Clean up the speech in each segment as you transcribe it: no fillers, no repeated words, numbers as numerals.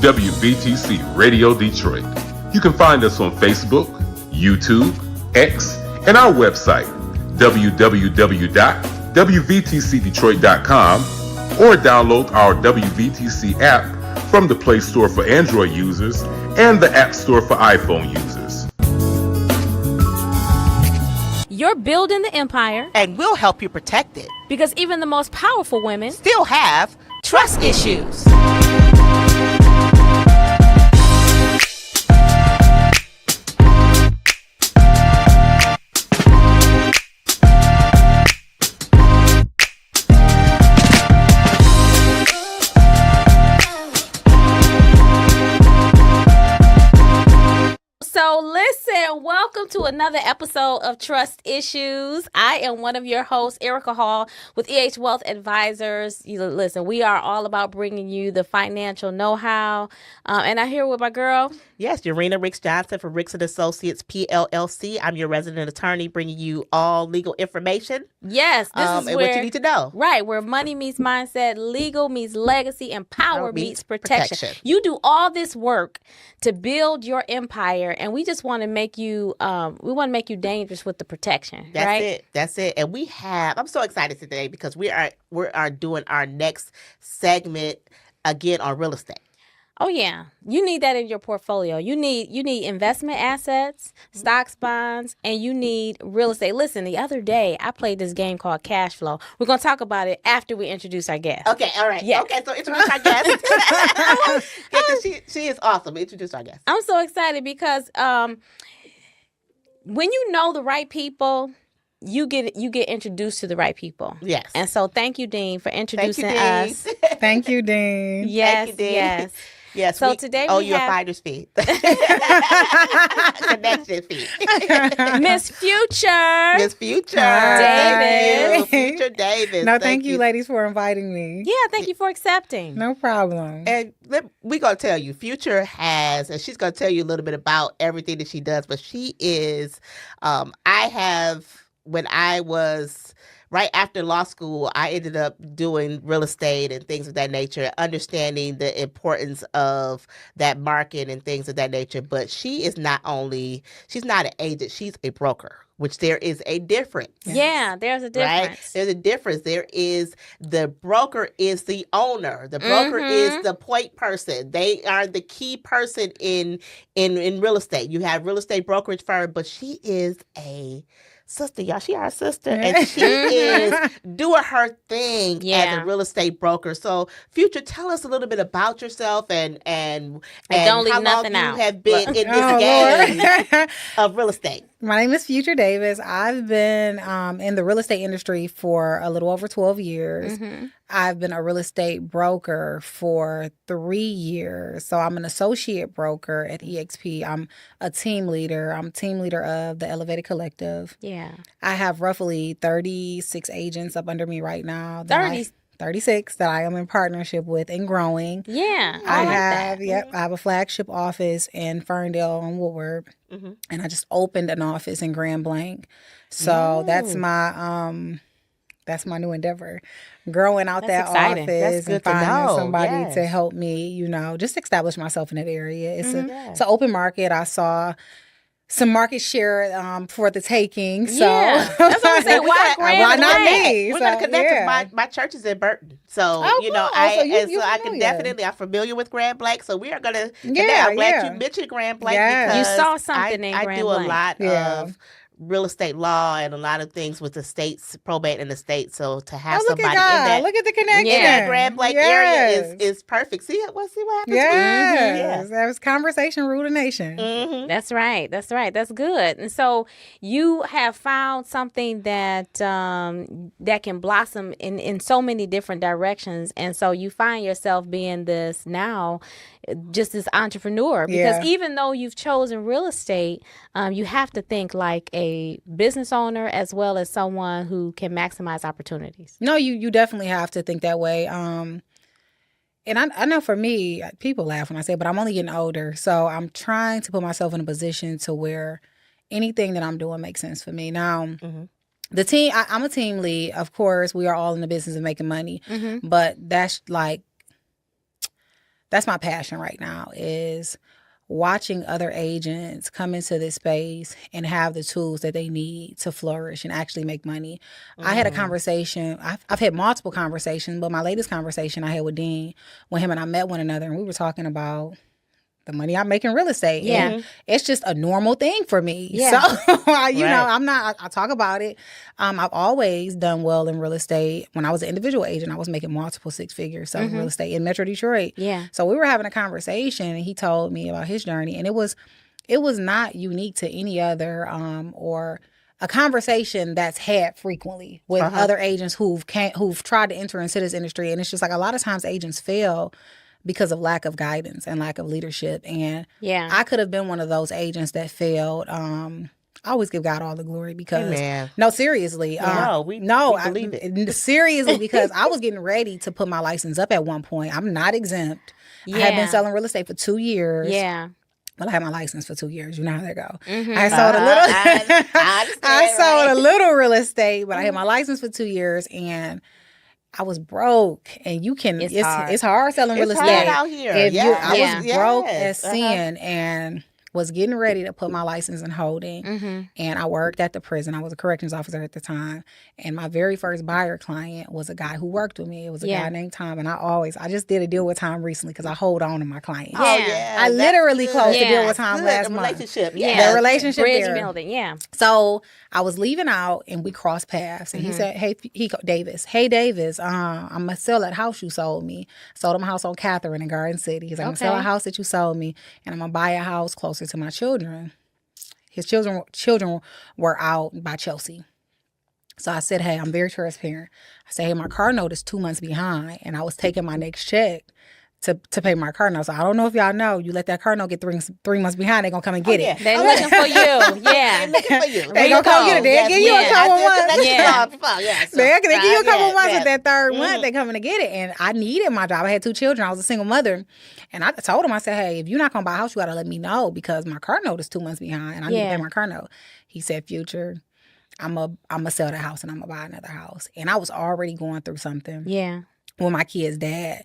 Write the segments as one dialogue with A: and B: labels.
A: WVTC Radio Detroit. You can find us on Facebook, YouTube, X, and our website, www.wvtcdetroit.com, or download our WVTC app from the Play Store for Android users and the App Store for iPhone users.
B: You're building the empire,
C: and we'll help you protect it.
B: Because even the most powerful women
C: still have trust issues.
B: So listen, welcome to another episode of Trust Issues. I am one of your hosts, Erica Hall with EH Wealth Advisors. Listen, we are all about bringing you the financial know-how. And I'm here with my girl.
C: Yes, Urena Ricks Johnson for Ricks & Associates, PLLC. I'm your resident attorney bringing you all legal information.
B: Yes, this is
C: and
B: where,
C: what you need to know.
B: Right, where money meets mindset, legal meets legacy, and power meets protection. You do all this work to build your empire, and we just want to make you dangerous with the protection.
C: That's it. And I'm so excited today because we are doing our next segment again on real estate.
B: Oh yeah, you need that in your portfolio. You need investment assets, stocks, bonds, and you need real estate. Listen, the other day I played this game called Cash Flow. We're gonna talk about it after we introduce our guest.
C: Okay, all right.
B: Yes.
C: Okay, so introduce our guest. She is awesome. Introduce our guest.
B: I'm so excited because when you know the right people, you get introduced to the right people.
C: Yes.
B: And so thank you, Dean, for introducing
C: us.
D: Thank you, Dean.
B: Yes,
C: Thank you, Dean.
B: yes.
C: Yes,
B: so today
C: we
B: you
C: a finder's fee. Connection fee.
B: Miss Future.
C: Miss Future.
B: Davis.
C: Future Davis.
D: No, thank you, ladies, for inviting me.
B: Yeah, thank you for accepting.
D: No problem.
C: And we're going to tell you, Future has, and she's going to tell you a little bit about everything that she does, but she is, when I was right after law school, I ended up doing real estate and things of that nature, understanding the importance of that market and things of that nature. But she's not an agent, she's a broker, which there is a difference.
B: Yeah, there's a difference.
C: Right? There's a difference. The broker is the owner. The broker is the point person. They are the key person in real estate. You have real estate brokerage firm, but she is a sister, y'all. She our sister, and she is doing her thing as a real estate broker. So, Future, tell us a little bit about yourself and
B: don't leave
C: how
B: nothing
C: long
B: out.
C: you have been in this game of real estate.
D: My name is Future Davis. I've been in the real estate industry for a little over 12 years.
B: Mm-hmm.
D: I've been a real estate broker for 3 years. So I'm an associate broker at EXP. I'm a team leader. I'm team leader of the Elevated Collective.
B: Yeah.
D: I have roughly 36 agents up under me right now. 36 that I am in partnership with and growing.
B: Yeah.
D: I have a flagship office in Ferndale on Woodward. Mm-hmm. And I just opened an office in Grand Blanc. So that's my new endeavor. Growing out that
B: exciting.
D: office and finding somebody to help me, just establish myself in that area. It's an open market. I saw some market share for the taking. So
B: that's what I'm saying. Why
D: not me?
C: We're gonna connect. My church is in Burton, so
D: cool.
C: I'm familiar with Grand Blanc. So we are gonna connect. I'm glad you mentioned Grand Blanc because
B: you saw something in Grand
C: Blanc. I do a lot of real estate law and a lot of things with the states, probate and the state. So to have somebody in that,
D: look at the connection.
C: In that Grand Blanc area is perfect. See what happens.
D: Yes, that was conversation rule the nation.
B: Mm-hmm. That's right. That's good. And so you have found something that that can blossom in so many different directions. And so you find yourself being this now, just this entrepreneur, because even though you've chosen real estate, you have to think like a business owner as well as someone who can maximize opportunities.
D: No, you definitely have to think that way. And I know for me, people laugh when I say it, but I'm only getting older. So I'm trying to put myself in a position to where anything that I'm doing makes sense for me. Now, the team, I'm a team lead. Of course, we are all in the business of making money. But that's like that's my passion right now, is watching other agents come into this space and have the tools that they need to flourish and actually make money. I had a conversation. I've had multiple conversations, but my latest conversation I had with Dean, when him and I met one another, and we were talking about the money I make in real estate.
B: Yeah.
D: And it's just a normal thing for me.
B: Yeah.
D: So, you know,
C: Right.
D: I talk about it. I've always done well in real estate. When I was an individual agent, I was making multiple six figures selling real estate in Metro Detroit.
B: Yeah.
D: So we were having a conversation, and he told me about his journey, and it was not unique to any other or a conversation that's had frequently with other agents who've tried to enter into this industry. And it's just like a lot of times agents fail because of lack of guidance and lack of leadership. And
B: Yeah.
D: I could have been one of those agents that failed. I always give God all the glory because
C: Amen.
D: no, seriously.
C: We
D: I
C: believe it.
D: Seriously, because I was getting ready to put my license up at one point. I'm not exempt. I had been selling real estate for 2 years.
B: Yeah.
D: Well, I had my license for 2 years. You know how that go.
B: Mhm.
D: I sold a little.
C: I understand,
D: I sold
C: right?
D: a little real estate, but I had my license for 2 years, and I was broke. And you can.
B: It's
D: It's
B: hard.
D: it's hard selling real
C: It's
D: estate.
C: hard out here.
D: If
C: yeah.
D: you, I
B: Yeah.
D: was broke as
C: Yes.
D: sin, and was getting ready to put my license in holding.
B: Mm-hmm.
D: And I worked at the prison. I was a corrections officer at the time. And my very first buyer client was a guy who worked with me. It was a
B: Yeah.
D: guy named Tom. And I just did a deal with Tom recently because I hold on to my clients.
C: Oh,
B: Yeah.
C: yeah.
D: I
C: that's
D: literally
C: good.
D: closed the deal
B: Yeah.
D: with Tom
C: Good.
D: last
C: A
D: month.
C: relationship.
B: Yeah.
C: Yes.
D: The relationship
B: Bridge
D: there.
B: building. Yeah.
D: So I was leaving out and we crossed paths. And he
B: Mhm.
D: said, Davis, I'm going to sell that house you sold me. Sold him a house on Catherine in Garden City. He's like, I'm going to sell a
B: Okay.
D: house that you sold me, and I'm going to buy a house closer to my children. His children were out by Chelsea. So I said, hey, I'm very transparent. I said, hey, my car note is 2 months behind, and I was taking my next check to pay my car note. So I don't know if y'all know, you let that car note get 3 months behind, they're going to come and get
C: yeah.
D: it.
B: They looking for you. Yeah.
C: They're looking for you.
D: They gonna come get it. They'll give you a couple months.
B: Yeah.
D: They give you a couple months
C: at
D: at that third month.
C: Mhm.
D: They coming to get it. And I needed my job. I had 2 children. I was a single mother. And I told him, I said, hey, if you're not going to buy a house, you got to let me know because my car note is 2 months behind and I need to
B: Yeah.
D: pay my car note. He said, Future, I'm going to sell the house and I'm going to buy another house. And I was already going through something
B: Yeah.
D: with my kid's dad.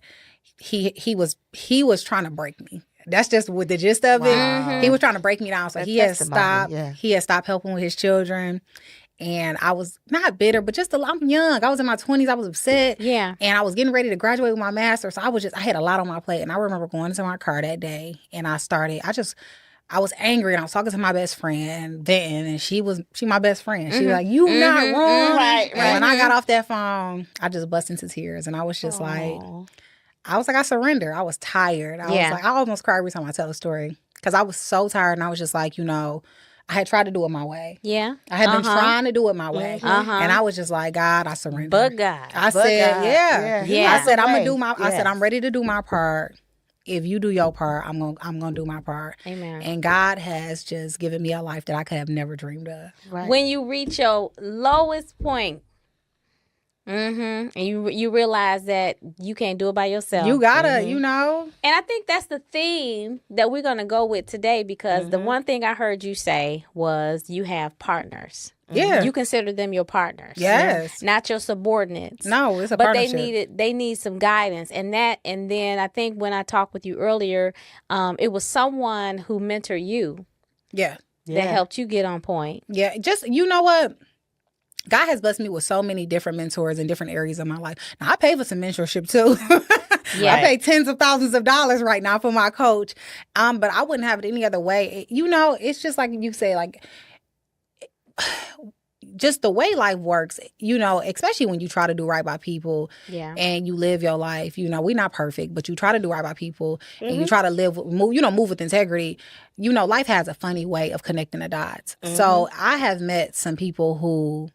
D: He was trying to break me. That's just with the gist of it.
C: Wow.
D: He was trying to break me down. So
C: That
D: he had
C: testimony,
D: stopped.
C: yeah.
D: He had stopped helping with his children. And I was not bitter, but I'm young. I was in my 20s. I was upset.
B: Yeah.
D: And I was getting ready to graduate with my master's. So I had a lot on my plate. And I remember going into my car that day and I was angry and I was talking to my best friend, Vinton, and she my best friend. She was like, you not wrong.
C: Right,
D: And when
C: right.
D: I got off that phone, I just bust into tears. And I was just like, I surrender. I was tired. I
B: Yeah.
D: was like, I almost cry every time I tell a story because I was so tired. And I was just like, I had tried to do it my way.
B: Yeah.
D: I had been trying to do it my way.
B: Uh-huh.
D: And I was just like, God, I surrender.
B: But God.
D: I
C: But
D: said,
C: God.
D: yeah.
B: Yeah.
D: I said, I'm gonna
C: Right.
D: do my. I said,
C: Yes.
D: I'm ready to do my part. If you do your part, I'm gonna do my part.
B: Amen.
D: And God has just given me a life that I could have never dreamed of.
C: Right.
B: When you reach your lowest point, and you realize that you can't do it by yourself.
D: You gotta,
B: And I think that's the theme that we're gonna go with today because the one thing I heard you say was you have partners.
D: Yeah.
B: You consider them your partners.
D: Yes.
B: Not your subordinates.
D: No, it's a
B: But
D: partnership.
B: they need some guidance and then I think when I talked with you earlier, it was someone who mentored you
D: Yeah.
C: Yeah.
B: that helped you get on point.
D: Yeah. Just, you know what? God has blessed me with so many different mentors in different areas of my life. Now, I pay for some mentorship too.
B: Yeah.
D: I pay tens of thousands of dollars right now for my coach. But I wouldn't have it any other way. It's just like you say, like, just the way life works, especially when you try to do right by people
B: Yeah.
D: and you live your life, we're not perfect, but you try to do right by people and you try to move with integrity. Life has a funny way of connecting the dots. So I have met some people who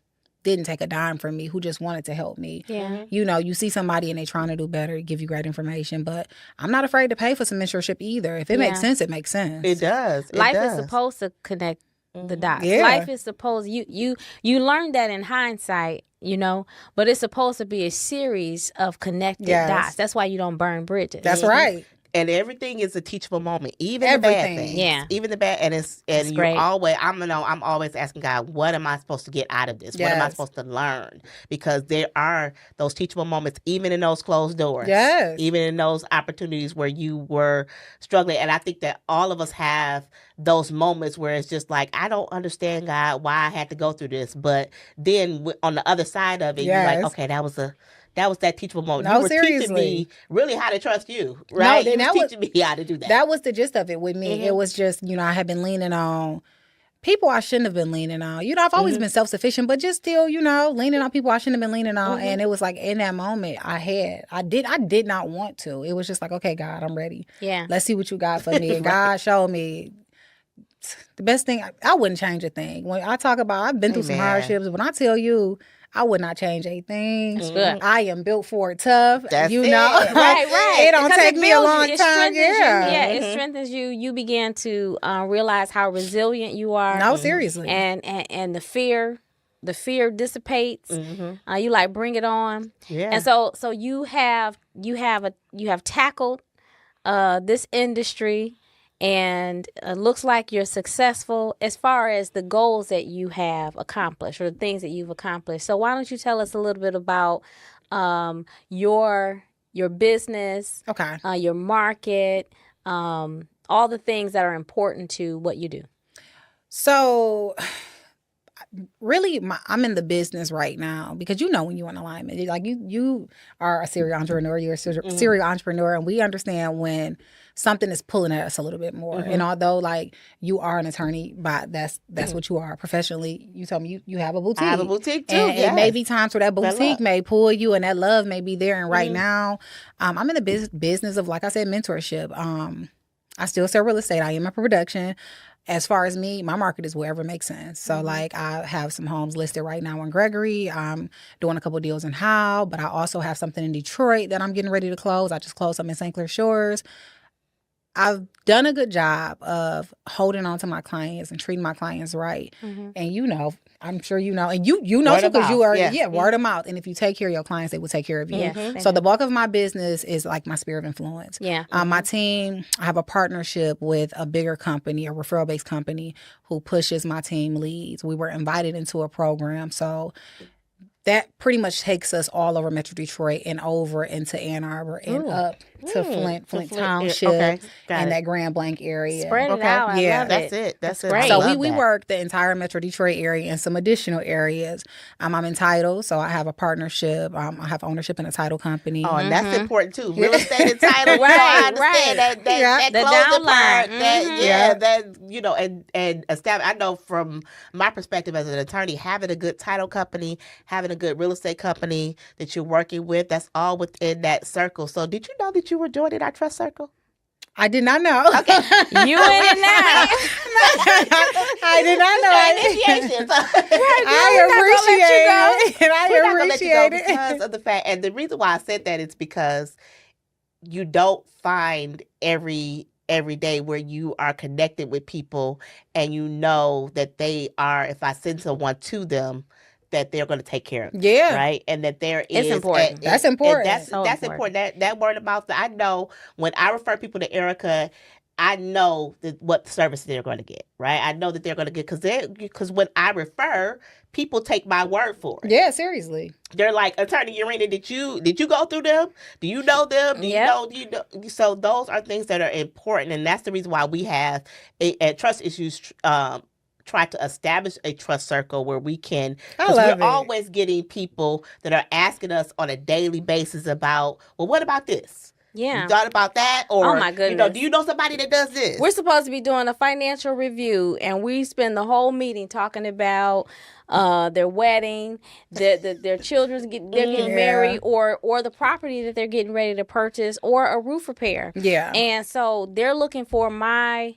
D: didn't take a dime from me, who just wanted to help me.
B: Yeah.
D: You see somebody and they trying to do better, give you great information, but I'm not afraid to pay for some mentorship either. If it makes
B: Yeah.
D: sense, it makes sense.
C: It does. It
B: Life
C: does.
B: is supposed to connect the dots.
D: Yeah.
B: Life is supposed you learn that in hindsight, but it's supposed to be a series of connected
D: Yes.
B: dots. That's why you don't burn bridges.
D: That's right.
C: And everything is a teachable moment, even the
D: Everything.
C: bad things.
B: Yeah.
C: Even the bad, and
B: That's
C: you
B: great.
C: always. I'm always asking God, what am I supposed to get out of this? What am I
D: Yes.
C: supposed to learn? Because there are those teachable moments, even in those closed doors.
D: Yes.
C: Even in those opportunities where you were struggling. And I think that all of us have those moments where it's just like, I don't understand, God, why I had to go through this. But then on the other side of it, you're like,
D: Yes.
C: okay, that was that teachable moment.
D: No,
C: You were teaching
D: seriously.
C: me really how to trust you, right?
D: then
C: You
D: that
C: was
D: was-
C: teaching me how to do that.
D: That was the gist of it with me.
C: Mhm.
D: It was just, I had been leaning on people I shouldn't have been leaning on. I've always been self-sufficient, but just still, leaning on people I shouldn't have been leaning on. And it was like in that moment I did not want to. It was just like, okay, God, I'm ready.
B: Yeah.
D: Let's see what you got for me. And God showed me the best thing. I wouldn't change a thing. When I talk about, I've been through some
C: Amen.
D: hardships. When I tell you, I would not change a thing.
B: That's good.
D: I am built for it tough.
C: That's it.
B: Right, right.
D: It don't
B: Because
D: take me a
B: builds you.
D: long
B: It
D: time.
B: strengthens you.
D: Yeah.
B: Yeah, it strengthens you. You begin to realize how resilient you are.
D: No, seriously.
B: And the fear dissipates.
C: Mm-hmm.
B: You like bring it on.
C: Yeah.
B: And so you have tackled this industry, and looks like you're successful as far as the goals that you have accomplished or the things that you've accomplished. So why don't you tell us a little bit about your business,
D: Okay.
B: your market, all the things that are important to what you do.
D: So really, I'm in the business right now because when you're in alignment, like you are a serial entrepreneur, you're a serial entrepreneur, and we understand when something is pulling at us a little bit more. And although like you are an attorney, but that's what you are professionally. You told me you have a boutique.
C: I have a boutique too.
D: And
C: yes.
D: it may be times where that boutique
C: love.
D: may pull you, and that love may be there. And right now, I'm in the business of, like I said, mentorship. I still sell real estate. I am in production. As far as me, my market is wherever makes sense. So like I have some homes listed right now in Gregory. I'm doing a couple deals in Howe, but I also have something in Detroit that I'm getting ready to close. I just closed something in St. Clair Shores. I've done a good job of holding on to my clients and treating my clients right. And I'm sure and you know
C: Word
D: too,
C: of
D: because you
C: mouth,
D: are
C: yeah.
D: word of mouth. And if you take care of your clients, they will take care of you.
B: Yes,
D: So the bulk of my business is like my sphere of influence.
B: Yeah.
D: My team, I have a partnership with a bigger company, a referral-based company, who pushes my team leads. We were invited into a program. So that pretty much takes us all over Metro Detroit and over into Ann Arbor and up to Flint
C: Flint,
D: Township,
C: okay, got
D: and
C: it.
D: that Grand Blanc area.
B: Spread it
C: Okay.
B: out. I
D: Yeah.
B: love
C: That's
B: it.
C: it. That's it.
B: great.
C: I
D: So
C: love
D: we
C: that.
D: work the entire Metro Detroit area and some additional areas. I'm entitled, so I have a partnership. I have ownership in a title company.
C: Oh, and that's important too. Real estate and title.
B: Right,
C: I understand
B: right.
C: that
B: The
C: closing
B: downline.
C: part. That,
B: Mhm.
C: yeah, that and establish. I know from my perspective as an attorney, having a good title company, having a good real estate company that you're working with, that's all within that circle. So, did you know that you were joining our trust circle?
D: I did not know.
C: Okay.
B: You in it now.
D: I did not know.
C: Initiation.
D: I appreciate it. And
C: We're
D: I
C: not gonna let you go
D: appreciate
C: because
D: it.
C: of the fact, and the reason why I said that is because you don't find every day where you are connected with people and you know that they are, if I send someone to them, that they're going to take care of them,
D: Yeah.
C: right? And that there
B: It's
C: is
B: important.
D: That's important.
C: That's
B: So
C: important. That word of mouth. I know when I refer people to Erica, I know what service they're going to get, right? I know that they're going to get because when I refer, people take my word for it.
D: Yeah, seriously.
C: They're like, Attorney Urena, did you go through them? Do you know them? Do you
B: Yep.
C: know? Do you know? So those are things that are important, and that's the reason why we have at Trust Issues. Try to establish a trust circle where we can,
D: I
C: because
D: love
C: we're
D: it.
C: always getting people that are asking us on a daily basis about, well, what about this?
B: Yeah.
C: You thought about that? Or,
B: Oh, my goodness.
C: do you know somebody that does this?
B: We're supposed to be doing a financial review, and we spend the whole meeting talking about their wedding, their children's getting
D: Yeah.
B: married, or the property that they're getting ready to purchase, or a roof repair.
D: Yeah.
B: And so they're looking for my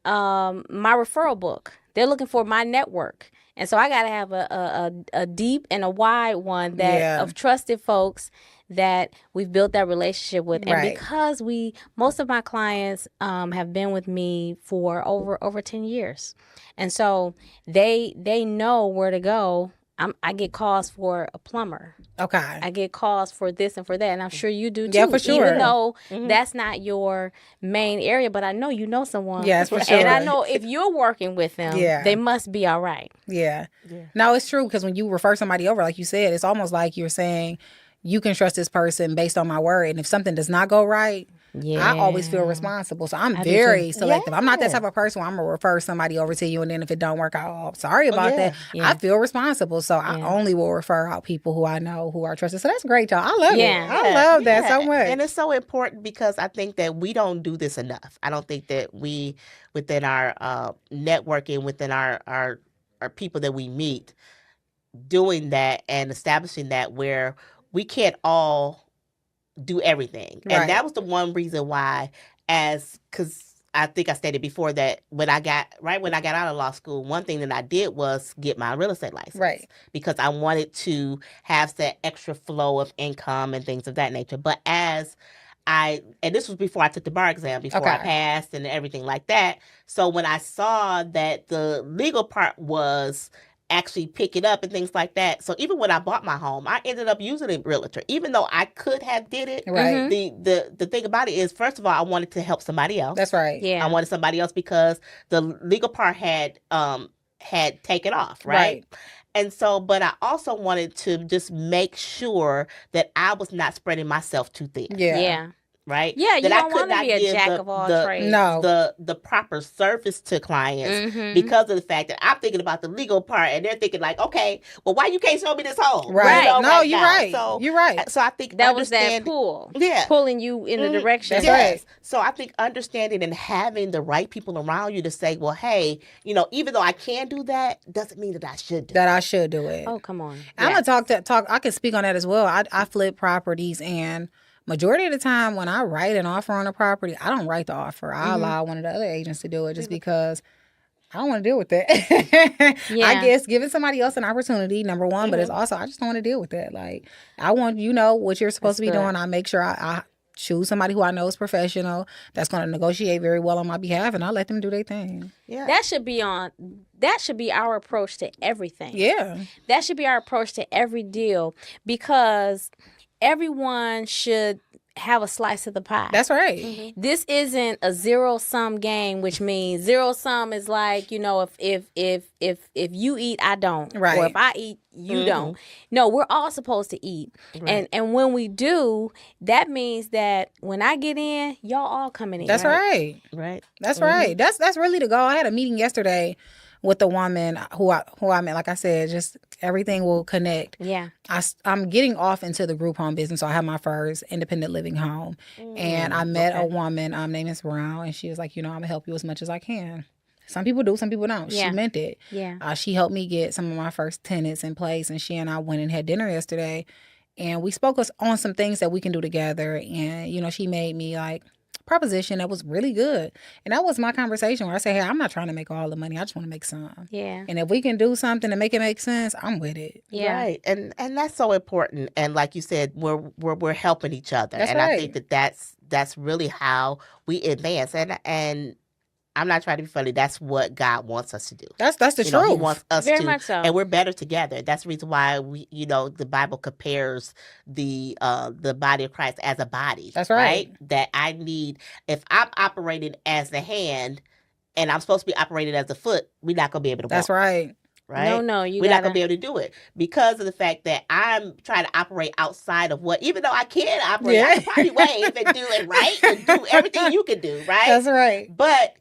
B: referral book. They're looking for my network. And so I got to have a deep and a wide one of trusted folks that we've built that relationship with. And
D: Right.
B: because most of my clients have been with me for over 10 years. And so they know where to go I get calls for a plumber.
D: Okay.
B: I get calls for this and for that, and I'm sure you do too.
D: Yeah, for sure.
B: Even though
C: Mhm.
B: that's not your main area, but I know you know someone.
D: Yes, for
B: And I
D: sure.
B: know if you're working with them,
D: Yeah.
B: they must be all right.
D: Yeah.
C: Yeah.
D: No, it's true, because when you refer somebody over, like you said, it's almost like you're saying you can trust this person based on my word. And if something does not go right,
B: Yeah.
D: I always feel responsible. So I'm
B: I do
D: very
B: too.
D: selective. I'm not that
C: Yeah.
D: type of person where I'm going to refer somebody over to you, and then if it don't work out, oh, sorry about
C: yeah.
D: that.
B: Yeah.
D: I feel responsible. So I
B: Yeah.
D: only will refer out people who I know who are trusted. So that's great, y'all. I love
B: Yeah.
D: it. I love that so
C: Yeah.
D: much.
C: And it's so important because I think that we don't do this enough. I don't think that we, within our networking, within our people that we meet, doing that and establishing that where we can't all do everything.
D: Right.
C: And that was the one reason why, because I think I stated before that when I got out of law school, one thing that I did was get my real estate license.
D: Right.
C: Because I wanted to have that extra flow of income and things of that nature. But and this was before I took the bar exam, before I
D: Okay.
C: passed and everything like that. So when I saw that the legal part was actually pick it up and things like that. So even when I bought my home, I ended up using a realtor, even though I could have did it.
D: Right.
C: The thing about it is, first of all, I wanted to help somebody else.
D: That's right.
B: Yeah.
C: I wanted somebody else because the legal part had taken off, right?
D: Right.
C: And so, but I also wanted to just make sure that I was not spreading myself too thin.
D: Yeah.
B: Yeah.
C: Right?
B: Yeah, you
C: That I
B: don't
C: could
B: want to
C: not
B: be a
C: give
B: jack of all trades.
D: No.
C: the proper service to clients
B: Mhm.
C: because of the fact that I'm thinking about the legal part and they're thinking like, okay, well, why you can't show me this home?
D: Right.
C: You know,
D: No, you're
C: now.
D: right.
C: So,
D: You're right.
C: so I think
B: That was that
C: understand-
B: pull.
C: Yeah.
B: Pulling you in the
C: Mhm.
B: direction.
D: That's
C: Yes.
D: right.
C: So I think understanding and having the right people around you to say, well, hey, even though I can do that, doesn't mean that I should do
D: That I should do it.
B: Oh, come on.
D: I'm
C: Yes.
D: gonna talk. I can speak on that as well. I flip properties, and majority of the time when I write an offer on a property, I don't write the offer. I allow one of the other agents to do it just because I don't want to deal with that.
B: Yeah.
D: I guess giving somebody else an opportunity, number one, but it's also I just don't want to deal with that. Like I want what you're supposed to be
C: That's good.
D: doing. I make sure I choose somebody who I know is professional that's going to negotiate very well on my behalf, and I let them do their thing.
C: Yeah.
B: That should be our approach to everything.
D: Yeah,
B: That should be our approach to every deal because everyone should have a slice of the pie.
D: that's right.
B: This isn't a zero sum game, which means zero sum is like, if you eat, I don't.
D: Right.
B: Or if I eat, you don't. No, we're all supposed to eat.
C: Right.
B: And when we do, that means that when I get in, y'all all coming in.
D: That's right.
C: Right.
D: That's right. That's really the goal. I had a meeting yesterday with a woman who I met. Like I said, just everything will connect.
B: Yeah.
D: I'm getting off into the group home business, so I have my first independent living home, and I met a woman named Ms. Brown, and she was like, I'm gonna help you as much as I can. Some people do, some people don't.
B: Yeah.
D: She meant it.
B: Yeah.
D: She helped me get some of my first tenants in place, and she and I went and had dinner yesterday, and we spoke on some things that we can do together. And she made me like proposition that was really good, and that was my conversation where I say, hey, I'm not trying to make all the money, I just want to make some.
B: Yeah.
D: And if we can do something to make it make sense, I'm with it.
B: Yeah.
C: Right. And that's so important. And like you said, we're helping each other.
D: That's
C: and
D: right.
C: I think that's really how we advance. And I'm not trying to be funny. That's what God wants us to do.
D: That's the
C: He
D: truth.
C: wants us
B: Very
C: to,
B: much so.
C: and we're better together. That's the reason why the Bible compares the body of Christ as a body.
D: That's right.
C: That I need, if I'm operating as the hand, and I'm supposed to be operating as a foot, we're not gonna be able to.
D: That's
C: walk,
D: right.
C: right.
B: No,
C: We're not gonna be able to do it because of the fact that I'm trying to operate outside of what, even though I can operate,
D: Yeah.
C: I can probably wave and do it right and do everything you can do, right?
D: That's right.
C: But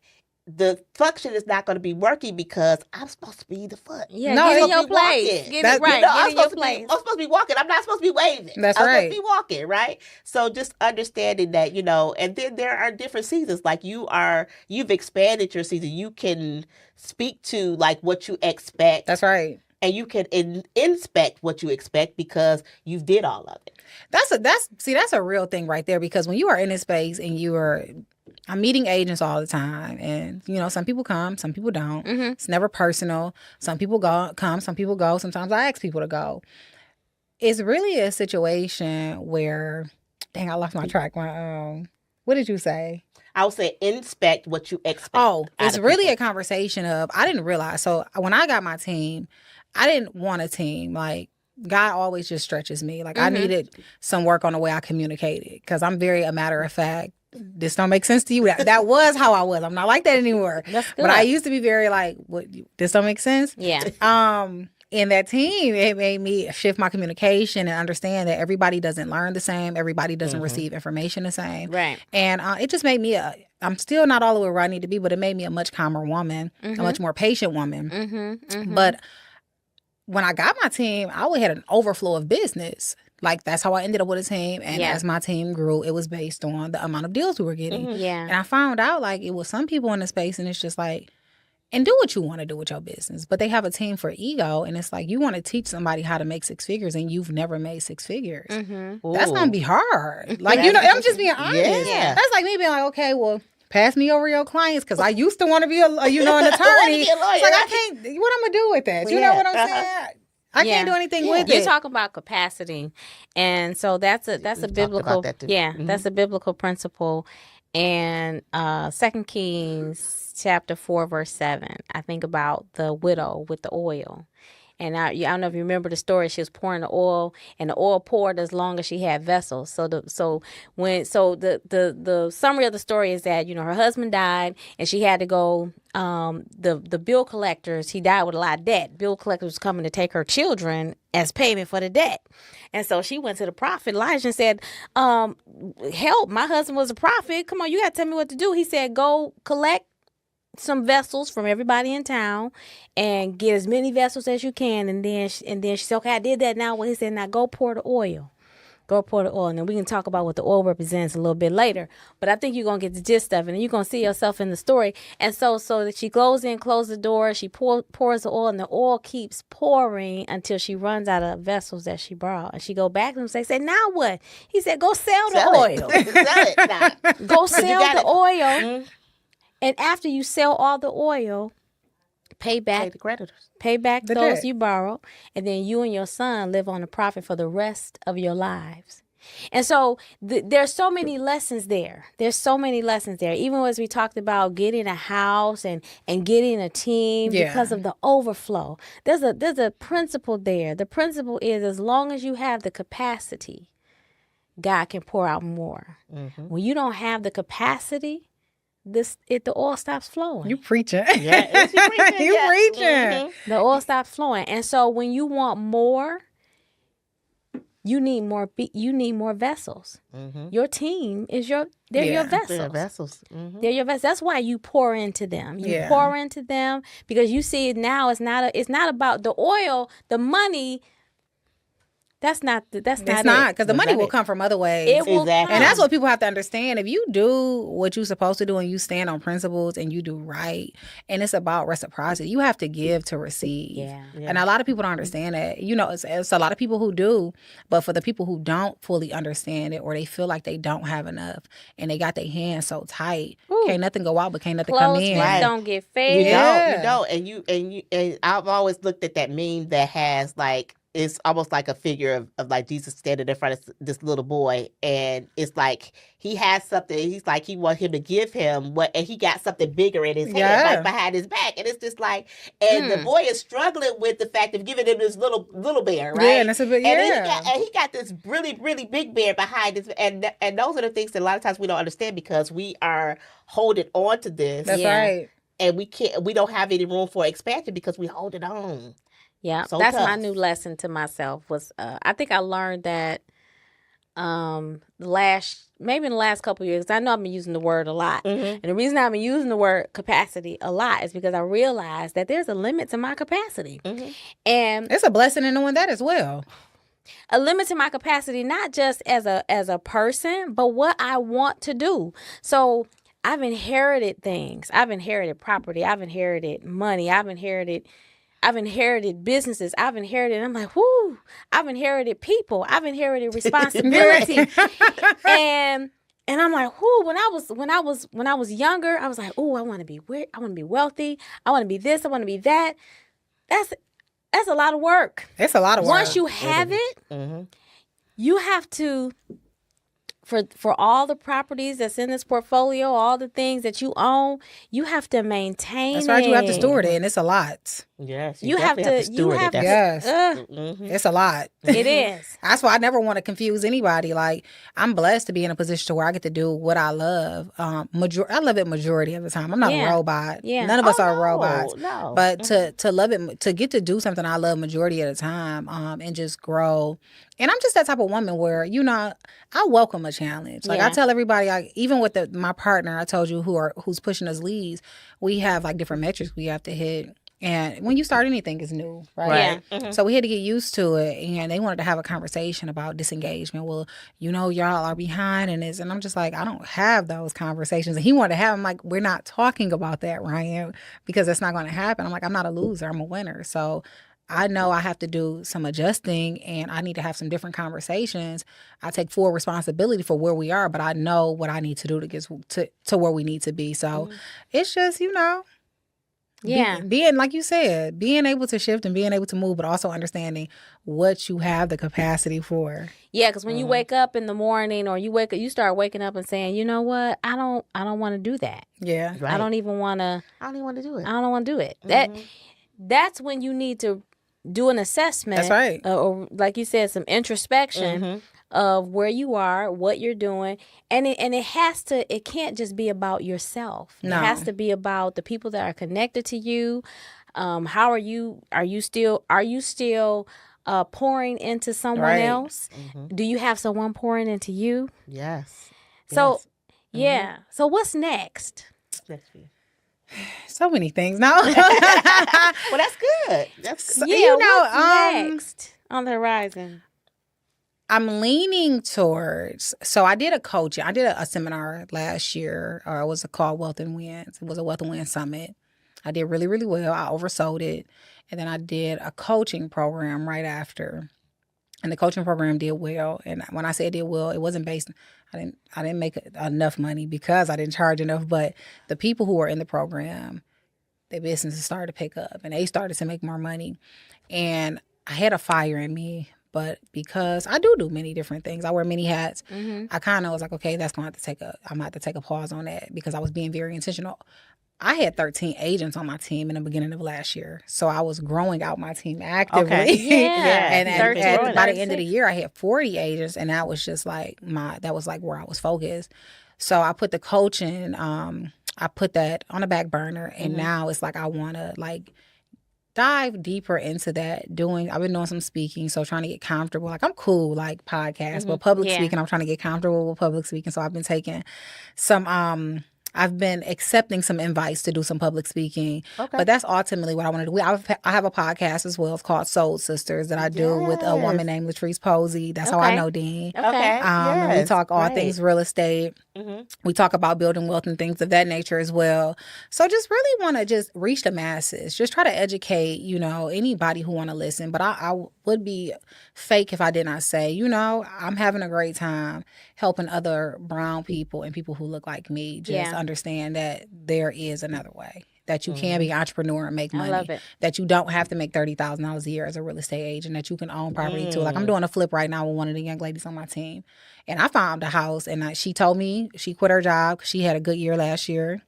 C: the function is not going to be working because I'm supposed to be the foot.
B: Yeah,
D: No,
B: get in
D: it's-
B: your
C: supposed to be
B: place.
C: walking.
B: Get
D: That-
B: it right.
C: I'm
B: Get in your
C: supposed
B: place.
C: I'm supposed to be walking. I'm not supposed to be waving.
D: That's
C: I'm
D: right.
C: supposed to be walking, right? So just understanding that, and then there are different seasons. Like you've expanded your season. You can speak to like what you expect,
D: That's right.
C: and you can inspect what you expect because you did all of it.
D: That's a real thing right there, because when you are in this space and I'm meeting agents all the time, and some people come, some people don't.
B: Mhm.
D: It's never personal. Some people come, some people go. Sometimes I ask people to go. It's really a situation where, dang, I lost my track. What did you say?
C: I would say inspect what you expect.
D: Oh,
C: out
D: it's
C: of
D: really
C: people.
D: a conversation of, I didn't realize. So when I got my team, I didn't want a team. Like, God always just stretches me. Like, I needed some work on the way I communicated because I'm very a matter of fact. This don't make sense to you. That was how I was. I'm not like that anymore.
B: That's good.
D: But I used to be very like, what? This don't make sense.
B: Yeah.
D: In that team, it made me shift my communication and understand that everybody doesn't learn the same. Everybody doesn't receive information the same.
B: Right.
D: And it just made me I'm still not all the way where I need to be, but it made me a much calmer woman, a much more patient woman. But when I got my team, I had an overflow of business. Like, that's how I ended up with a team. And as my team grew, it was based on the amount of deals we were getting.
B: Yeah.
D: And I found out, like, it was some people in the space, and it's just like, and do what you want to do with your business. But they have a team for ego, and it's like, you want to teach somebody how to make 6 figures, and you've never made 6 figures. That's going to be hard. Like, you know, I'm just being honest.
C: Yeah.
D: That's like me being like, okay, well, pass me over your clients, because I used to want to be an attorney. It's like, I can't, what I'm going to do with that? You know what I'm saying? I can't do anything with it.
B: You're talking about capacity, and so that's a biblical
C: that too.
B: that's a biblical principle. And 2 Kings chapter 4 verse 7, I think about the widow with the oil. And I don't know if you remember the story. She was pouring the oil, and the oil poured as long as she had vessels. So the summary of the story is that, you know, her husband died, and she had to go. The bill collectors, he died with a lot of debt. Bill collectors was coming to take her children as payment for the debt, and so she went to the prophet Elijah and said, "Help! My husband was a prophet. Come on, you got to tell me what to do." He said, "Go collect some vessels from everybody in town and get as many vessels as you can." And then she said, "Okay, I did that." Now, well, he said, "Now go pour the oil. Go pour the oil." And then we can talk about what the oil represents a little bit later. But I think you're going to get the gist of it, and you're going to see yourself in the story. And so that she goes in, closes the door, she pours the oil, and the oil keeps pouring until she runs out of vessels that she brought. And she go back to him and say, "Now what?" He said, "Go sell the oil."
C: Sell it now.
B: Go sell the oil. And after you sell all the oil, pay back
C: the creditors.
B: Pay back
D: The
B: those
D: debt.
B: you borrowed, and then you and your son live on the profit for the rest of your lives. And so there's so many lessons there. There's so many lessons there. Even as we talked about getting a house and getting a team because of the overflow. There's a principle there. The principle is, as long as you have the capacity, God can pour out more. When you don't have the capacity, the oil stops flowing.
D: You preaching.
C: Yeah, you preaching.
D: You preaching.
B: The oil stops flowing. And so when you want more, you need more vessels. Your team is your vessels.
C: They're vessels.
B: They're your vessels. That's why you pour into them. You
D: Yeah.
B: pour into them because you see now it's not about the oil, the money. That's not
D: It's
B: not
D: not,
B: it.
D: because the money
C: not
D: will
C: it.
D: come from other ways.
B: It will
C: Exactly.
D: And that's
B: come.
D: what people have to understand. If you do what you're supposed to do and you stand on principles and you do right, and it's about reciprocity, you have to give to receive.
B: Yeah.
D: And a lot of people don't understand that. You know, it's a lot of people who do, but for the people who don't fully understand it, or they feel like they don't have enough and they got their hands so tight, can't nothing go out, but can't nothing come
B: Clothes
D: in.
C: Right.
B: don't get
C: You
B: fed.
D: Yeah.
C: don't. And I've always looked at that meme that has like, it's almost like a figure of like Jesus standing in front of this little boy, and it's like he has something. He's like, he wants him to give him what, and he got something bigger in his hand,
D: Yeah.
C: like behind his back, and it's just like, and the boy is struggling with the fact of giving him this little bear, right?
D: Yeah, and it's a bit,
C: And he got this really, really big bear behind his, and those are the things that a lot of times we don't understand because we are holding on to this,
D: That's
B: Yeah.
D: right.
C: and we don't have any room for expansion because we hold it on.
B: Yeah,
C: So
B: that's my
C: tough.
B: new lesson to myself was I think I learned that maybe in the last couple of years. I know I've been using the word a lot, and the reason I've been using the word capacity a lot is because I realized that there's a limit to my capacity, and
D: It's a blessing in knowing that as well.
B: a limit to my capacity, not just as a person, but what I want to do. So I've inherited things. I've inherited property. I've inherited money. I've inherited businesses. I'm like, whoo, I've inherited people. I've inherited responsibility. and I'm like, whoo, when I was younger, I was like, oh, I want to be wealthy. I want to be this, I want to be that. That's a lot of work.
D: It's a lot of work.
B: Once you have it, you have to, for all the properties that's in this portfolio, all the things that you own, you have to maintain
D: That's right. You have to
B: it.
D: steward it, and it's a lot.
C: Yes,
B: You have
C: definitely
B: to. You
C: steward it.
B: have to.
D: Yes.
C: Mhm.
D: It's a lot.
B: It is.
D: That's why I never want to confuse anybody. Like, I'm blessed to be in a position to where I get to do what I love. I love it majority of the time. I'm not
B: Yeah.
D: a robot.
B: Yeah.
D: None of us are
C: no,
D: robots.
C: No.
D: But to love it, to get to do something I love majority of the time, and just grow. And I'm just that type of woman where, I welcome a challenge. Like,
B: Yeah.
D: I tell everybody, like, even with my partner, I told you who's pushing us leads, we have like different metrics we have to hit. And when you start anything, it's new, right?
B: Yeah.
C: Mhm.
D: So we had to get used to it, and they wanted to have a conversation about disengagement. Well, y'all are behind in this, and I'm just like, I don't have those conversations. And he wanted to have them. Like, we're not talking about that, Ryan, because that's not going to happen. I'm like, I'm not a loser. I'm a winner. So I know I have to do some adjusting, and I need to have some different conversations. I take full responsibility for where we are, but I know what I need to do to get to where we need to be. So it's just,
B: Yeah.
D: being, like you said, being able to shift and being able to move, but also understanding what you have the capacity for.
B: Yeah, because when you wake up in the morning, or you start waking up and saying, you know what, I don't want to do that.
D: Yeah.
C: Right.
B: I don't even want to.
C: I don't even want to do it.
B: I don't want to do it.
C: Mm-hmm.
B: That's when you need to do an assessment.
D: That's right.
B: Or like you said, some introspection
C: Mm-hmm.
B: of where you are, what you're doing, and it can't just be about yourself.
D: No.
B: It has to be about the people that are connected to you. How are you still pouring into someone
D: Right.
B: else?
C: Mm-hmm.
B: Do you have someone pouring into you?
C: Yes.
B: So
C: Yes.
B: yeah. So what's next?
C: Yes, for you.
D: So many things. No.
C: Well, that's good. That's good.
B: Yeah,
D: what's
B: next on the horizon?
D: I'm leaning towards, so I did a seminar last year, or it was called Wealth and Wins. It was a Wealth and Wins Summit. I did really, really well. I oversold it. And then I did a coaching program right after. And the coaching program did well. And when I say it did well, it wasn't based, I didn't make enough money because I didn't charge enough. But the people who were in the program, their businesses started to pick up and they started to make more money. And I had a fire in me. But because I do many different things, I wear many hats.
B: Mm-hmm.
D: I kind of was like, okay, I'm gonna have to take a pause on that because I was being very intentional. I had 13 agents on my team in the beginning of last year. So I was growing out my team actively.
C: Okay.
B: Yeah.
D: and
B: 13,
D: by the end of the
B: 36.
D: year, I had 40 agents, and that was just like that was like where I was focused. So I put the coaching, I put that on the back burner, and now it's like I want to like dive deeper into that. I've been doing some speaking, so trying to get comfortable. Like, I'm cool, like podcasts, but public
B: Yeah.
D: speaking, I'm trying to get comfortable with public speaking. So I've been taking some I've been accepting some invites to do some public speaking,
C: Okay.
D: but that's ultimately what I want to do. I have a podcast as well. It's called Soul Sisters that I do with a woman named Latrice Posey. That's how I
B: Okay.
D: know Dean.
B: Okay.
D: And we talk all things real estate.
C: Mm-hmm.
D: We talk about building wealth and things of that nature as well. So just really want to just reach the masses. Just try to educate, anybody who want to listen. But I would be fake if I did not say, I'm having a great time helping other brown people and people who look like me just understand that there is another way. That you can be an entrepreneur and make money.
B: I love it.
D: That you don't have to make $30,000 a year as a real estate agent. That you can own property too. Like, I'm doing a flip right now with one of the young ladies on my team. And I found a house, and she told me she quit her job because she had a good year last year.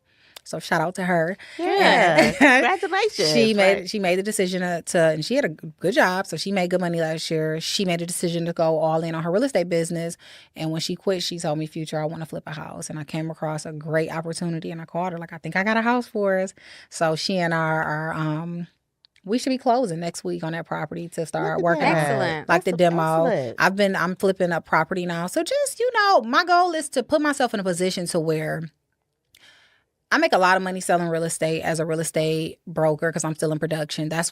D: So shout out to her.
C: Yeah. Congratulations.
D: She made the decision to, and she had a good job, so she made good money last year. She made a decision to go all in on her real estate business. And when she quit, she told me, Future, I want to flip a house. And I came across a great opportunity, and I called her like, I think I got a house for us. So she and I are we should be closing next week on that property to start working on
B: Excellent.
D: like the
C: That's
D: demo.
C: excellent.
D: I'm flipping up property now. So just, my goal is to put myself in a position to where I make a lot of money selling real estate as a real estate broker because I'm still in production. That's